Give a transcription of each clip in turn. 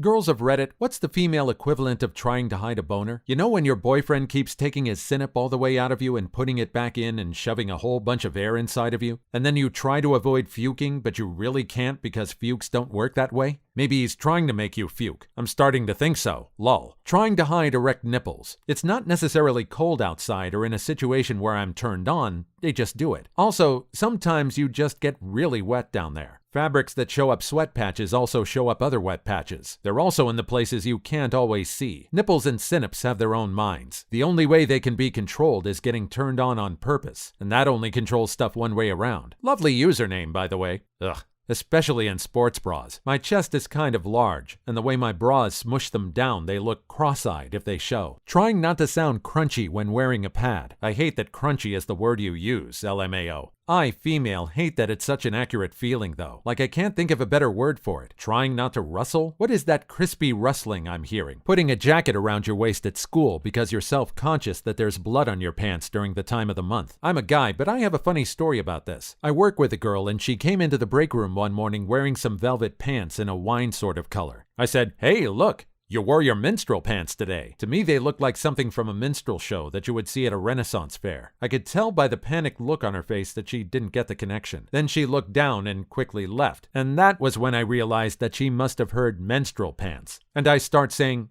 Girls of Reddit, what's the female equivalent of trying to hide a boner? You know when your boyfriend keeps taking his Sinop all the way out of you and putting it back in and shoving a whole bunch of air inside of you? And then you try to avoid puking, but you really can't because fukes don't work that way? Maybe he's trying to make you puke. I'm starting to think so. Lol. Trying to hide erect nipples. It's not necessarily cold outside or in a situation where I'm turned on, they just do it. Also, sometimes you just get really wet down there. Fabrics that show up sweat patches also show up other wet patches. They're also in the places you can't always see. Nipples and Sinops have their own minds. The only way they can be controlled is getting turned on purpose, and that only controls stuff one way around. Lovely username, by the way. Ugh. Especially in sports bras. My chest is kind of large, and the way my bras smush them down, they look cross-eyed if they show. Trying not to sound crunchy when wearing a pad. I hate that crunchy is the word you use, LMAO. I, female, hate that it's such an accurate feeling though. Like I can't think of a better word for it. Trying not to rustle? What is that crispy rustling I'm hearing? Putting a jacket around your waist at school because you're self-conscious that there's blood on your pants during the time of the month. I'm a guy, but I have a funny story about this. I work with a girl and she came into the break room one morning wearing some velvet pants in a wine sort of color. I said, "Hey, look! You wore your minstrel pants today." To me, they looked like something from a minstrel show that you would see at a Renaissance fair. I could tell by the panicked look on her face that she didn't get the connection. Then she looked down and quickly left. And that was when I realized that she must have heard menstrual pants. And I start saying,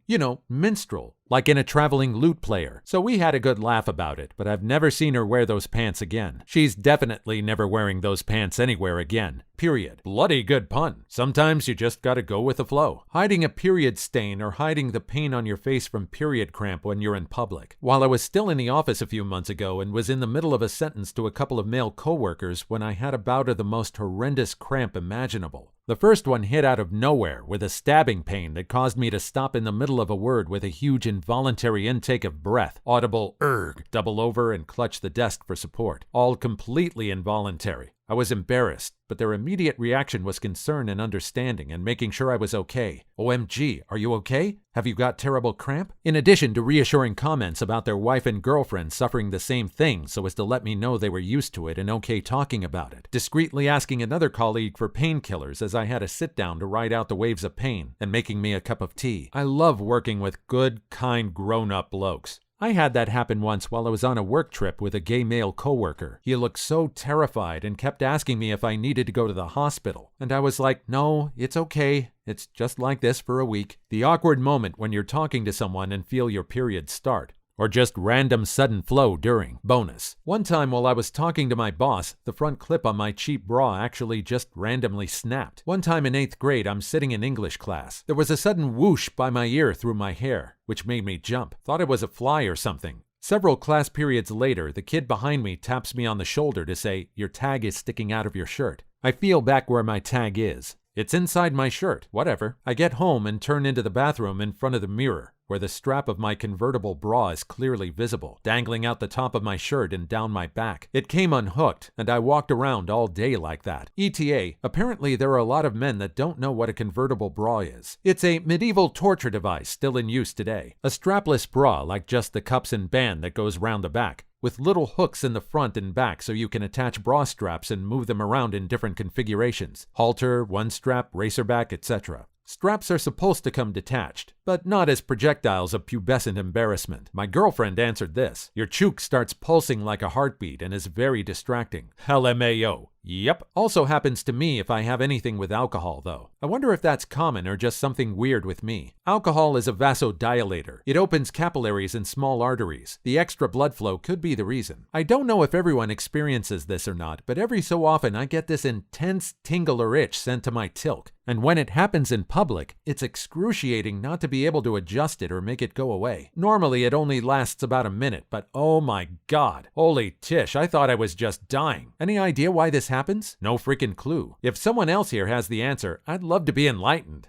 minstrel, like in a traveling lute player. So we had a good laugh about it, but I've never seen her wear those pants again. She's definitely never wearing those pants anywhere again. Period. Bloody good pun. Sometimes you just gotta go with the flow. Hiding a period stain or hiding the pain on your face from period cramp when you're in public. While I was still in the office a few months ago and was in the middle of a sentence to a couple of male coworkers when I had a bout of the most horrendous cramp imaginable. The first one hit out of nowhere with a stabbing pain that caused me to stop in the middle of a word with a huge involuntary intake of breath, audible "erg," double over and clutch the desk for support. All completely involuntary. I was embarrassed, but their immediate reaction was concern and understanding and making sure I was okay. OMG, are you okay? Have you got terrible cramp? In addition to reassuring comments about their wife and girlfriend suffering the same thing so as to let me know they were used to it and okay talking about it. Discreetly asking another colleague for painkillers as I had a sit down to ride out the waves of pain and making me a cup of tea. I love working with good, kind, grown-up blokes. I had that happen once while I was on a work trip with a gay male coworker. He looked so terrified and kept asking me if I needed to go to the hospital. And I was like, "No, it's okay. It's just like this for a week." The awkward moment when you're talking to someone and feel your period start. Or just random sudden flow during. Bonus. One time while I was talking to my boss, the front clip on my cheap bra actually just randomly snapped. One time in 8th grade, I'm sitting in English class. There was a sudden whoosh by my ear through my hair, which made me jump. Thought it was a fly or something. Several class periods later, the kid behind me taps me on the shoulder to say, "Your tag is sticking out of your shirt." I feel back where my tag is. It's inside my shirt. Whatever. I get home and turn into the bathroom in front of the mirror, where the strap of my convertible bra is clearly visible, dangling out the top of my shirt and down my back. It came unhooked, and I walked around all day like that. ETA, apparently there are a lot of men that don't know what a convertible bra is. It's a medieval torture device still in use today. A strapless bra like just the cups and band that goes round the back, with little hooks in the front and back so you can attach bra straps and move them around in different configurations. Halter, one strap, racerback, etc. Straps are supposed to come detached, but not as projectiles of pubescent embarrassment. My girlfriend answered this. Your chook starts pulsing like a heartbeat and is very distracting. LMAO. Yep. Also happens to me if I have anything with alcohol, though. I wonder if that's common or just something weird with me. Alcohol is a vasodilator. It opens capillaries and small arteries. The extra blood flow could be the reason. I don't know if everyone experiences this or not, but every so often I get this intense tingle or itch sent to my tilk. And when it happens in public, it's excruciating not to be able to adjust it or make it go away. Normally it only lasts about a minute, but oh my god. Holy tish, I thought I was just dying. Any idea why this happens? No freaking clue. If someone else here has the answer, I'd love to be enlightened.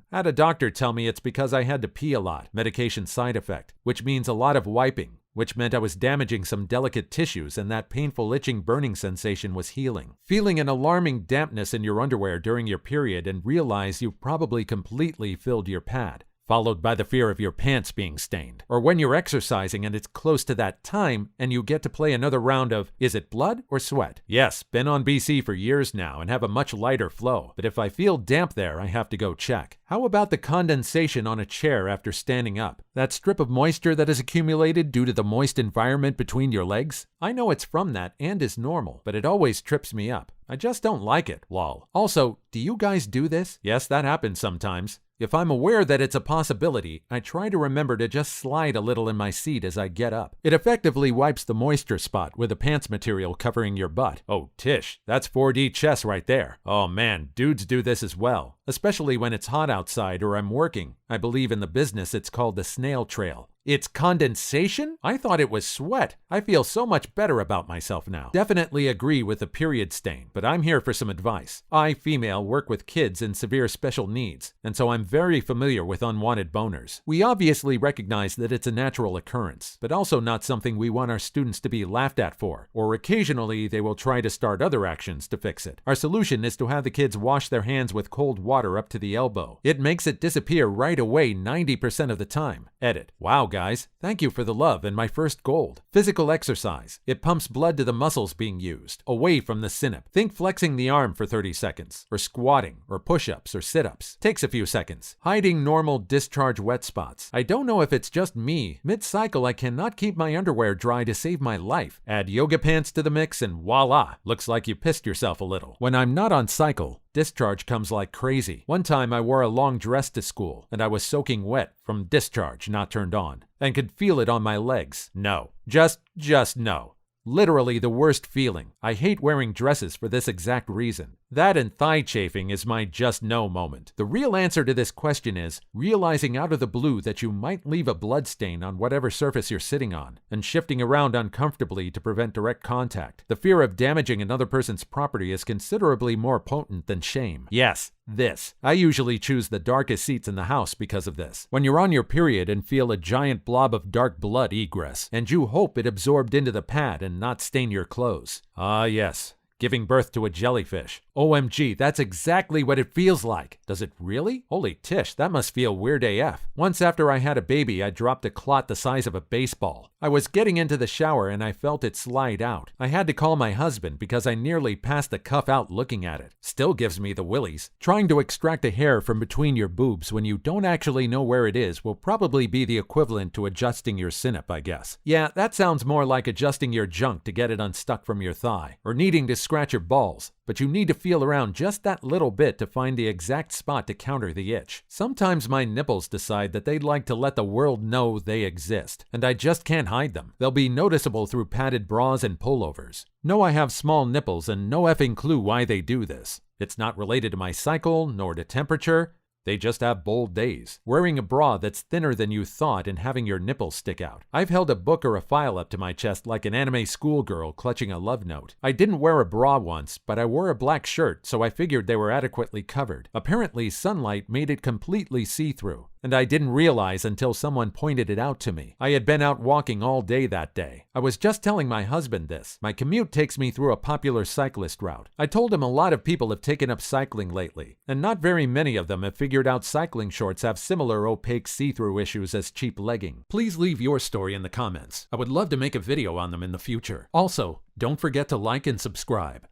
Had a doctor tell me it's because I had to pee a lot, medication side effect, which means a lot of wiping, which meant I was damaging some delicate tissues and that painful itching burning sensation was healing. Feeling an alarming dampness in your underwear during your period and realize you've probably completely filled your pad. followed by the fear of your pants being stained. Or when you're exercising and it's close to that time and you get to play another round of, is it blood or sweat? Yes, been on BC for years now and have a much lighter flow, but if I feel damp there, I have to go check. How about the condensation on a chair after standing up? That strip of moisture that has accumulated due to the moist environment between your legs? I know it's from that and is normal, but it always trips me up. I just don't like it, lol. Also, do you guys do this? Yes, that happens sometimes. If I'm aware that it's a possibility, I try to remember to just slide a little in my seat as I get up. It effectively wipes the moisture spot with the pants material covering your butt. Oh, Tish, that's 4D chess right there. Oh man, dudes do this as well, especially when it's hot outside or I'm working. I believe in the business it's called the snail trail. It's condensation? I thought it was sweat. I feel so much better about myself now. Definitely agree with the period stain, but I'm here for some advice. I, female, work with kids in severe special needs, and so I'm very familiar with unwanted boners. We obviously recognize that it's a natural occurrence, but also not something we want our students to be laughed at for, or occasionally they will try to start other actions to fix it. Our solution is to have the kids wash their hands with cold water up to the elbow. It makes it disappear right away 90% of the time. Edit. Wow, guys, thank you for the love and my first gold. Physical exercise. It pumps blood to the muscles being used, away from the synap. Think flexing the arm for 30 seconds, or squatting, or push-ups, or sit-ups. Takes a few seconds. Hiding normal discharge wet spots. I don't know if it's just me. Mid-cycle, I cannot keep my underwear dry to save my life. Add yoga pants to the mix and voila, looks like you pissed yourself a little. When I'm not on cycle, discharge comes like crazy. One time I wore a long dress to school, and I was soaking wet from discharge not turned on, and could feel it on my legs. No. Just no. Literally the worst feeling. I hate wearing dresses for this exact reason. That and thigh chafing is my just no moment. The real answer to this question is realizing out of the blue that you might leave a blood stain on whatever surface you're sitting on, and shifting around uncomfortably to prevent direct contact. The fear of damaging another person's property is considerably more potent than shame. Yes, this. I usually choose the darkest seats in the house because of this. When you're on your period and feel a giant blob of dark blood egress, and you hope it absorbed into the pad and not stain your clothes. Ah, yes. Giving birth to a jellyfish. OMG, that's exactly what it feels like. Does it really? Holy Tish, that must feel weird AF. Once after I had a baby, I dropped a clot the size of a baseball. I was getting into the shower and I felt it slide out. I had to call my husband because I nearly passed the cuff out looking at it. Still gives me the willies. Trying to extract a hair from between your boobs when you don't actually know where it is will probably be the equivalent to adjusting your synap, I guess. Yeah, that sounds more like adjusting your junk to get it unstuck from your thigh, or needing to scratch your balls, but you need to feel around just that little bit to find the exact spot to counter the itch. Sometimes my nipples decide that they'd like to let the world know they exist, and I just can't hide them. They'll be noticeable through padded bras and pullovers. Know I have small nipples and no effing clue why they do this. It's not related to my cycle, nor to temperature. They just have bold days. Wearing a bra that's thinner than you thought and having your nipples stick out. I've held a book or a file up to my chest like an anime schoolgirl clutching a love note. I didn't wear a bra once, but I wore a black shirt, so I figured they were adequately covered. Apparently, sunlight made it completely see-through, and I didn't realize until someone pointed it out to me. I had been out walking all day that day. I was just telling my husband this. My commute takes me through a popular cyclist route. I told him a lot of people have taken up cycling lately, and not very many of them have figured out cycling shorts have similar opaque see-through issues as cheap legging. Please leave your story in the comments. I would love to make a video on them in the future. Also, don't forget to like and subscribe.